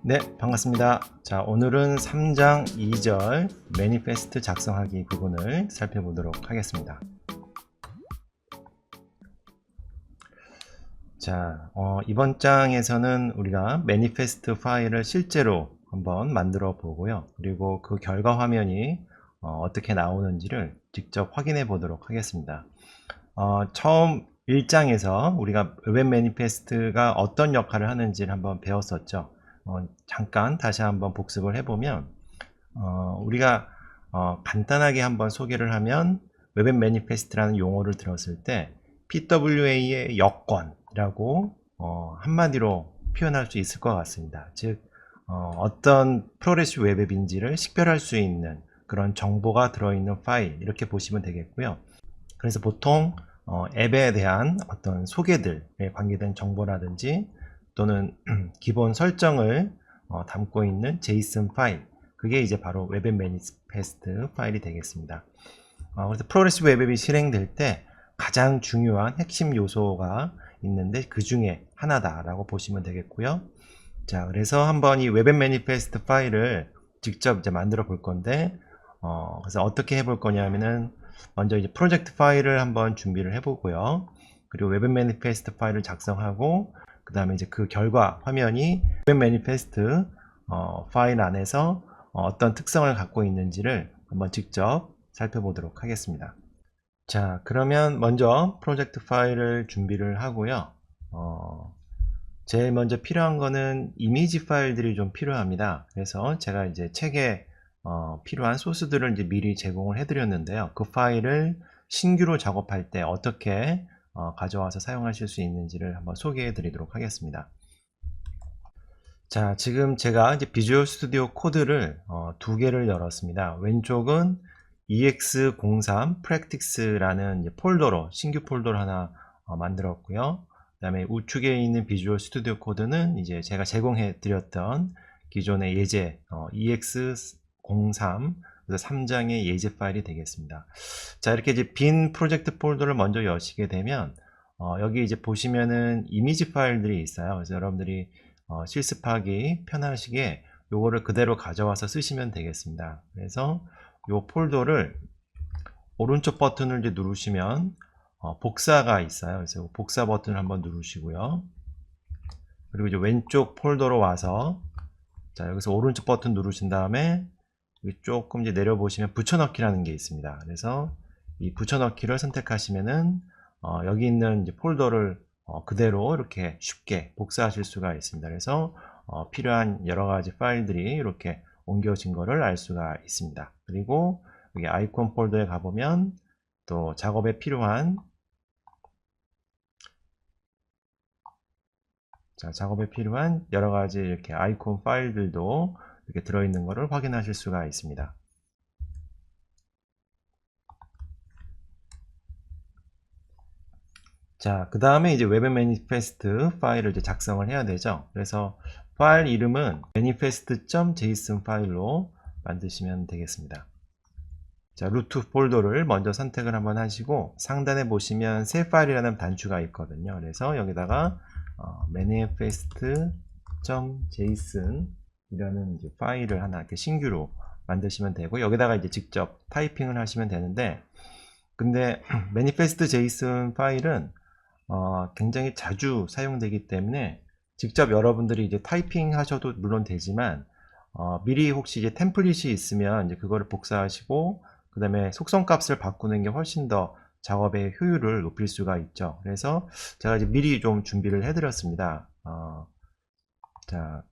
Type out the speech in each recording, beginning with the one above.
네, 반갑습니다. 자, 오늘은 3장 2절 매니페스트 작성하기 부분을 살펴보도록 하겠습니다. 자, 이번 장에서는 우리가 매니페스트 파일을 실제로 한번 만들어 보고요. 그리고 그 결과 화면이 어떻게 나오는지를 직접 확인해 보도록 하겠습니다. 처음 1장에서 우리가 웹 매니페스트가 어떤 역할을 하는지를 한번 배웠었죠. 잠깐 다시 한번 복습을 해보면 우리가 간단하게 한번 소개를 하면 웹 매니페스트라는 용어를 들었을 때 PWA의 여건이라고 한마디로 표현할 수 있을 것 같습니다. 즉 어떤 프로레스 웹 앱인지를 식별할 수 있는 그런 정보가 들어있는 파일, 이렇게 보시면 되겠고요. 그래서 보통 앱에 대한 어떤 소개들에 관계된 정보라든지 또는 기본 설정을 담고 있는 JSON 파일, 그게 이제 바로 웹 매니페스트 파일이 되겠습니다. 그래서 프로레스 웹 앱이 실행될 때 가장 중요한 핵심 요소가 있는데 그 중에 하나다라고 보시면 되겠고요. 자, 그래서 한번 이 웹 매니페스트 파일을 직접 이제 만들어 볼 건데, 그래서 어떻게 해볼 거냐면은 먼저 이제 프로젝트 파일을 한번 준비를 해보고요. 그리고 웹 매니페스트 파일을 작성하고, 그 다음에 이제 그 결과 화면이 웹 매니페스트 파일 안에서 어떤 특성을 갖고 있는지를 한번 직접 살펴보도록 하겠습니다. 자, 그러면 먼저 프로젝트 파일을 준비를 하고요. 제일 먼저 필요한 거는 이미지 파일들이 좀 필요합니다. 그래서 제가 이제 책에 필요한 소스들을 이제 미리 제공을 해 드렸는데요. 그 파일을 신규로 작업할 때 어떻게 가져와서 사용하실 수 있는지를 한번 소개해 드리도록 하겠습니다. 자, 지금 제가 이제 비주얼 스튜디오 코드를 두 개를 열었습니다. 왼쪽은 ex03 practice라는 폴더로, 신규 폴더를 하나 만들었고요. 그 다음에 우측에 있는 비주얼 스튜디오 코드는 이제 제가 제공해 드렸던 기존의 예제 ex03, 그래서 3장의 예제 파일이 되겠습니다. 자, 이렇게 이제 빈 프로젝트 폴더를 먼저 여시게 되면 여기 이제 보시면은 이미지 파일들이 있어요. 그래서 여러분들이 실습하기 편하시게 요거를 그대로 가져와서 쓰시면 되겠습니다. 그래서 요 폴더를 오른쪽 버튼을 이제 누르시면 복사가 있어요. 그래서 복사 버튼을 한번 누르시고요. 그리고 이제 왼쪽 폴더로 와서, 자, 여기서 오른쪽 버튼 누르신 다음에 조금 이제 내려보시면 붙여넣기라는 게 있습니다. 그래서 이 붙여넣기를 선택하시면은 여기 있는 이제 폴더를 그대로 이렇게 쉽게 복사하실 수가 있습니다. 그래서 필요한 여러 가지 파일들이 이렇게 옮겨진 거를 알 수가 있습니다. 그리고 여기 아이콘 폴더에 가보면 또 작업에 필요한 여러 가지 이렇게 아이콘 파일들도 이렇게 들어있는 것을 확인하실 수가 있습니다. 자, 그 다음에 이제 웹 매니페스트 파일을 이제 작성을 해야 되죠. 그래서 파일 이름은 manifest.json 파일로 만드시면 되겠습니다. 자, 루트 폴더를 먼저 선택을 한번 하시고 상단에 보시면 새 파일이라는 단추가 있거든요. 그래서 여기다가 manifest.json 이라는 이제 파일을 하나 이렇게 신규로 만드시면 되고, 여기다가 이제 직접 타이핑을 하시면 되는데, 근데 manifest.json 파일은 굉장히 자주 사용되기 때문에 직접 여러분들이 이제 타이핑 하셔도 물론 되지만 미리 혹시 이제 템플릿이 있으면 이제 그거를 복사하시고 그 다음에 속성 값을 바꾸는 게 훨씬 더 작업의 효율을 높일 수가 있죠. 그래서 제가 이제 미리 좀 준비를 해 드렸습니다. 자,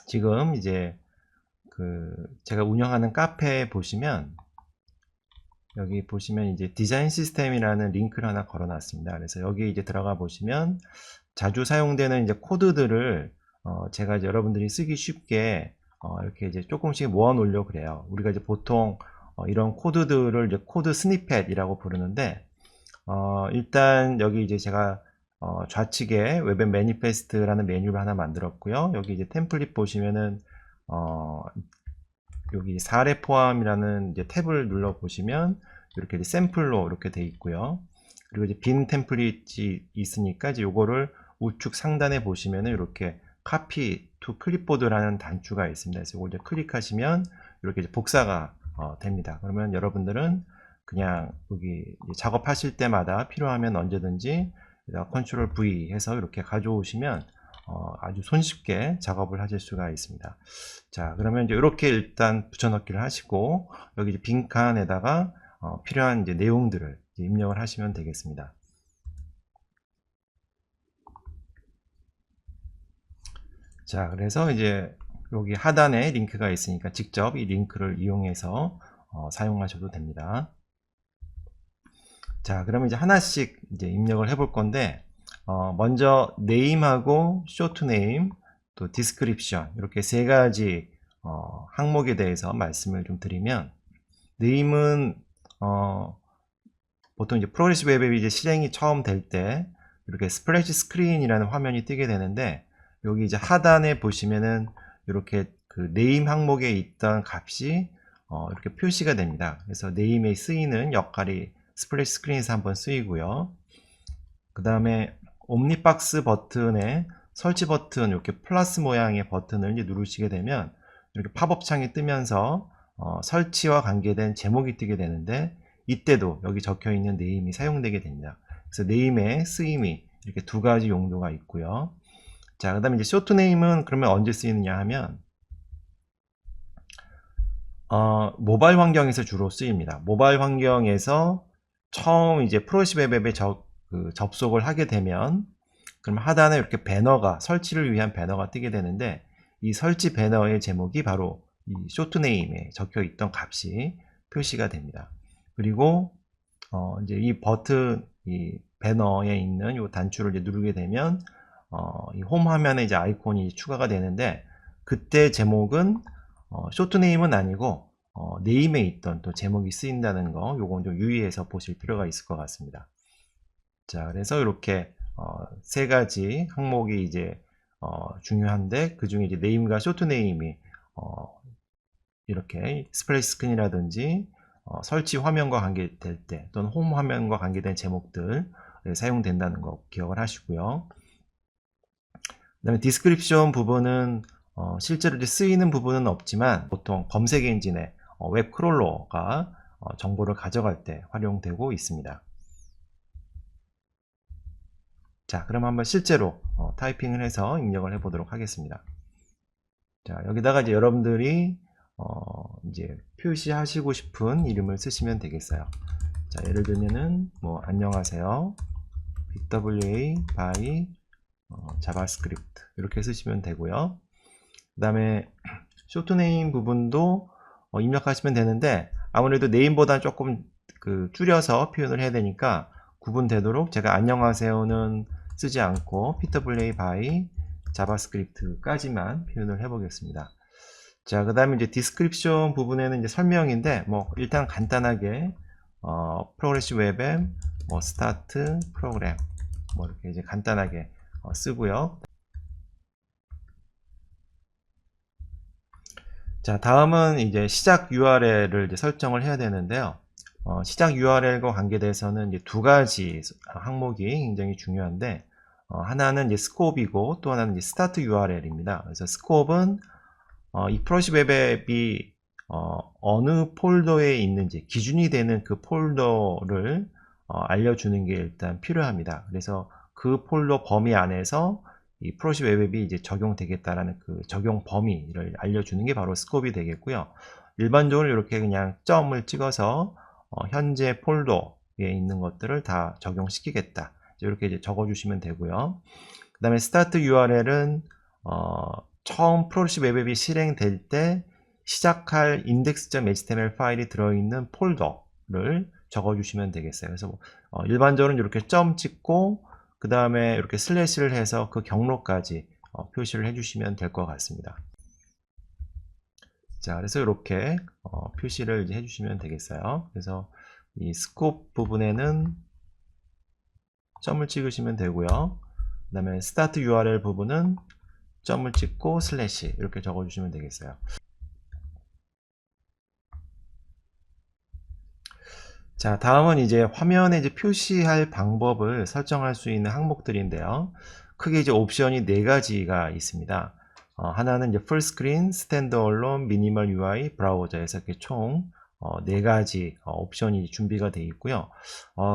지금 이제 제가 운영하는 카페에 보시면, 여기 보시면 이제 디자인 시스템이라는 링크를 하나 걸어 놨습니다. 그래서 여기 이제 들어가 보시면 자주 사용되는 이제 코드들을 제가 이제 여러분들이 쓰기 쉽게 이렇게 이제 조금씩 모아 놓으려고 그래요. 우리가 이제 보통 이런 코드들을 이제 코드 스니펫이라고 부르는데, 일단 여기 이제 제가 좌측에 웹 매니페스트라는 메뉴를 하나 만들었고요. 여기 이제 템플릿 보시면은 여기 사례 포함이라는 이제 탭을 눌러 보시면 이렇게 이제 샘플로 이렇게 돼 있고요. 그리고 이제 빈 템플릿이 있으니까 이제 요거를 우측 상단에 보시면은 이렇게 카피 to 클립보드라는 단추가 있습니다. 그래서 이걸 이제 클릭하시면 이렇게 이제 복사가 됩니다. 그러면 여러분들은 그냥 여기 작업하실 때마다 필요하면 언제든지 컨트롤 V 해서 이렇게 가져오시면 아주 손쉽게 작업을 하실 수가 있습니다. 자, 그러면 이제 이렇게 일단 붙여넣기를 하시고 여기 이제 빈칸에다가 필요한 이제 내용들을 이제 입력을 하시면 되겠습니다. 자, 그래서 이제 여기 하단에 링크가 있으니까 직접 이 링크를 이용해서 사용하셔도 됩니다. 자, 그러면 이제 하나씩 이제 입력을 해볼 건데, 먼저 name하고 short name, 또 description 이렇게 세 가지 항목에 대해서 말씀을 좀 드리면, name은 보통 이제 프로그레시브 웹 앱이 이제 실행이 처음 될 때 이렇게 스플래시 스크린이라는 화면이 뜨게 되는데, 여기 이제 하단에 보시면은 이렇게 그 name 항목에 있던 값이 이렇게 표시가 됩니다. 그래서 name에 쓰이는 역할이 스플래시 스크린에서 한번 쓰이고요. 그 다음에 옴니박스 버튼에 설치 버튼, 이렇게 플러스 모양의 버튼을 이제 누르시게 되면 이렇게 팝업 창이 뜨면서 설치와 관계된 제목이 뜨게 되는데, 이때도 여기 적혀 있는 네임이 사용되게 됩니다. 그래서 네임의 쓰임이 이렇게 두 가지 용도가 있고요. 자, 그 다음에 이제 쇼트 네임은 그러면 언제 쓰이느냐 하면 모바일 환경에서 주로 쓰입니다. 모바일 환경에서 처음 이제 프로그레시브 웹에 접속을 하게 되면, 그럼 하단에 이렇게 배너가, 설치를 위한 배너가 뜨게 되는데, 이 설치 배너의 제목이 바로 이 쇼트 네임에 적혀 있던 값이 표시가 됩니다. 그리고 이제 이 버튼, 이 배너에 있는 이 단추를 이제 누르게 되면 이 홈 화면에 이제 아이콘이 추가가 되는데, 그때 제목은 쇼트 네임은 아니고 네임에 있던 또 제목이 쓰인다는 거, 요건 좀 유의해서 보실 필요가 있을 것 같습니다. 자, 그래서 이렇게 세 가지 항목이 이제 중요한데, 그 중에 이제 네임과 쇼트 네임이 이렇게 스플래시 스크린이라든지 설치 화면과 관계될 때, 또는 홈 화면과 관계된 제목들 사용된다는 거 기억을 하시고요. 그 다음에 디스크립션 부분은 실제로 이제 쓰이는 부분은 없지만, 보통 검색 엔진에 웹 크롤러가 정보를 가져갈 때 활용되고 있습니다. 자, 그럼 한번 실제로 타이핑을 해서 입력을 해 보도록 하겠습니다. 자, 여기다가 이제 여러분들이 이제 표시하시고 싶은 이름을 쓰시면 되겠어요. 자, 예를 들면은 뭐 안녕하세요 BWA by 자바스크립트 이렇게 쓰시면 되고요. 그 다음에 쇼트네임 부분도 입력하시면 되는데, 아무래도 네임보다 조금 줄여서 표현을 해야 되니까 구분되도록 제가 안녕하세요는 쓰지 않고 BWA by 자바스크립트까지만 표현을 해 보겠습니다. 자, 그 다음에 이제 디스크립션 부분에는 이제 설명인데, 뭐 일단 간단하게 프로그레시브 웹 앱 스타트 프로그램 뭐 이렇게 이제 간단하게 쓰고요. 자, 다음은 이제 시작 URL을 이제 설정을 해야 되는데요. 시작 URL과 관계돼서는 이제 두 가지 항목이 굉장히 중요한데, 하나는 이제 스코업이고 또 하나는 이제 스타트 URL입니다. 그래서 스코업은 이 프로그레시브 웹 앱이 어느 폴더에 있는지 기준이 되는 그 폴더를 알려주는 게 일단 필요합니다. 그래서 그 폴더 범위 안에서 이 프로그레시브 웹 앱이 이제 적용되겠다라는 그 적용 범위를 알려주는 게 바로 스코업이 되겠고요. 일반적으로 이렇게 그냥 점을 찍어서 현재 폴더에 있는 것들을 다 적용시키겠다, 이렇게 이제 적어주시면 되고요. 그 다음에 스타트 URL은 처음 프로그레시브 웹 앱이 실행될 때 시작할 index.html 파일이 들어있는 폴더를 적어주시면 되겠어요. 그래서 일반적으로 이렇게 점 찍고 그 다음에 이렇게 슬래시를 해서 그 경로까지 표시를 해주시면 될 것 같습니다. 자, 그래서 이렇게 표시를 이제 해주시면 되겠어요. 그래서 이 스코프 부분에는 점을 찍으시면 되고요. 그 다음에 스타트 URL 부분은 점을 찍고 슬래시 이렇게 적어주시면 되겠어요. 자, 다음은 이제 화면에 이제 표시할 방법을 설정할 수 있는 항목들인데요. 크게 이제 옵션이 네 가지가 있습니다. 하나는 이제 풀스크린, 스탠드얼론, 미니멀 UI, 브라우저에서 이렇게 총 4가지 옵션이 준비가 되어 있고요.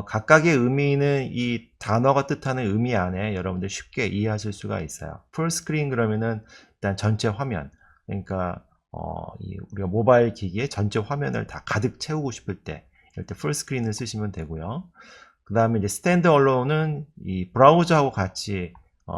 각각의 의미는 이 단어가 뜻하는 의미 안에 여러분들 쉽게 이해하실 수가 있어요. 풀스크린 그러면은 일단 전체 화면, 그러니까 우리가 모바일 기기에 전체 화면을 다 가득 채우고 싶을 때 이럴 때 풀스크린을 쓰시면 되고요. 그 다음에 이제 스탠드얼론은 이 브라우저하고 같이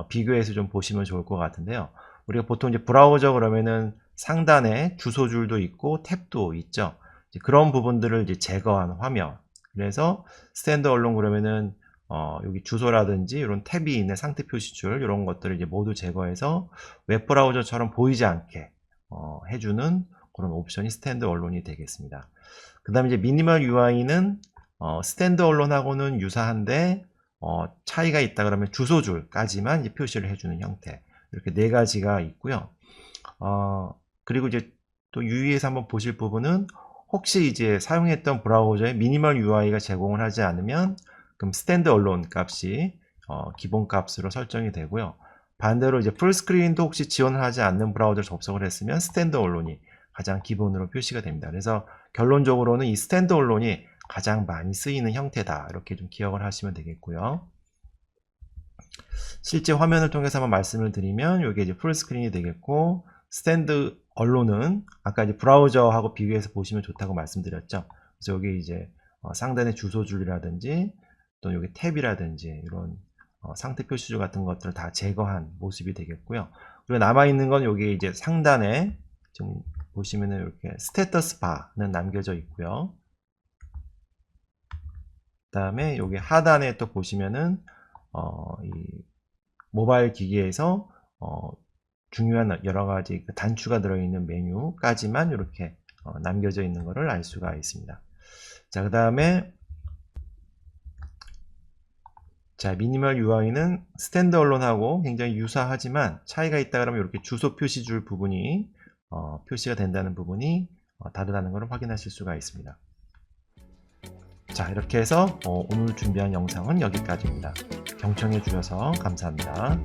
비교해서 좀 보시면 좋을 것 같은데요. 우리가 보통 이제 브라우저 그러면은 상단에 주소줄도 있고 탭도 있죠. 이제 그런 부분들을 이제 제거한 화면. 그래서 스탠드얼론 그러면은 여기 주소라든지 이런 탭이 있는 상태 표시줄 이런 것들을 이제 모두 제거해서 웹브라우저처럼 보이지 않게 해주는 그런 옵션이 스탠드얼론이 되겠습니다. 그 다음에 이제 미니멀 UI는 스탠드얼론하고는 유사한데 차이가 있다 그러면 주소줄까지만 이제 표시를 해주는 형태. 이렇게 4가지가 있고요. 그리고 이제 또 유의해서 한번 보실 부분은 혹시 이제 사용했던 브라우저에 미니멀 UI가 제공을 하지 않으면 그럼 스탠드얼론 값이 기본 값으로 설정이 되고요. 반대로 이제 풀스크린도 혹시 지원을 하지 않는 브라우저를 접속을 했으면 스탠드얼론이 가장 기본으로 표시가 됩니다. 그래서 결론적으로는 이 스탠드얼론이 가장 많이 쓰이는 형태다. 이렇게 좀 기억을 하시면 되겠고요. 실제 화면을 통해서 한번 말씀을 드리면 이게 이제 풀스크린이 되겠고 스탠드 언론은 아까 이제 브라우저하고 비교해서 보시면 좋다고 말씀드렸죠. 그래서 여기 이제 상단의 주소줄이라든지 또 여기 탭이라든지 이런 상태 표시줄 같은 것들을 다 제거한 모습이 되겠고요. 그리고 남아있는 건 여기 이제 상단에 지금 보시면은 이렇게 스테터스 바는 남겨져 있고요. 그 다음에 여기 하단에 또 보시면은 이 모바일 기기에서 중요한 여러가지 단추가 들어있는 메뉴까지만 이렇게 남겨져 있는 것을 알 수가 있습니다. 자, 그 다음에 미니멀 UI는 스탠드얼론하고 굉장히 유사하지만 차이가 있다 그러면 이렇게 주소 표시줄 부분이 표시가 된다는 부분이 다르다는 것을 확인하실 수가 있습니다. 자, 이렇게 해서 오늘 준비한 영상은 여기까지입니다. 경청해 주셔서 감사합니다.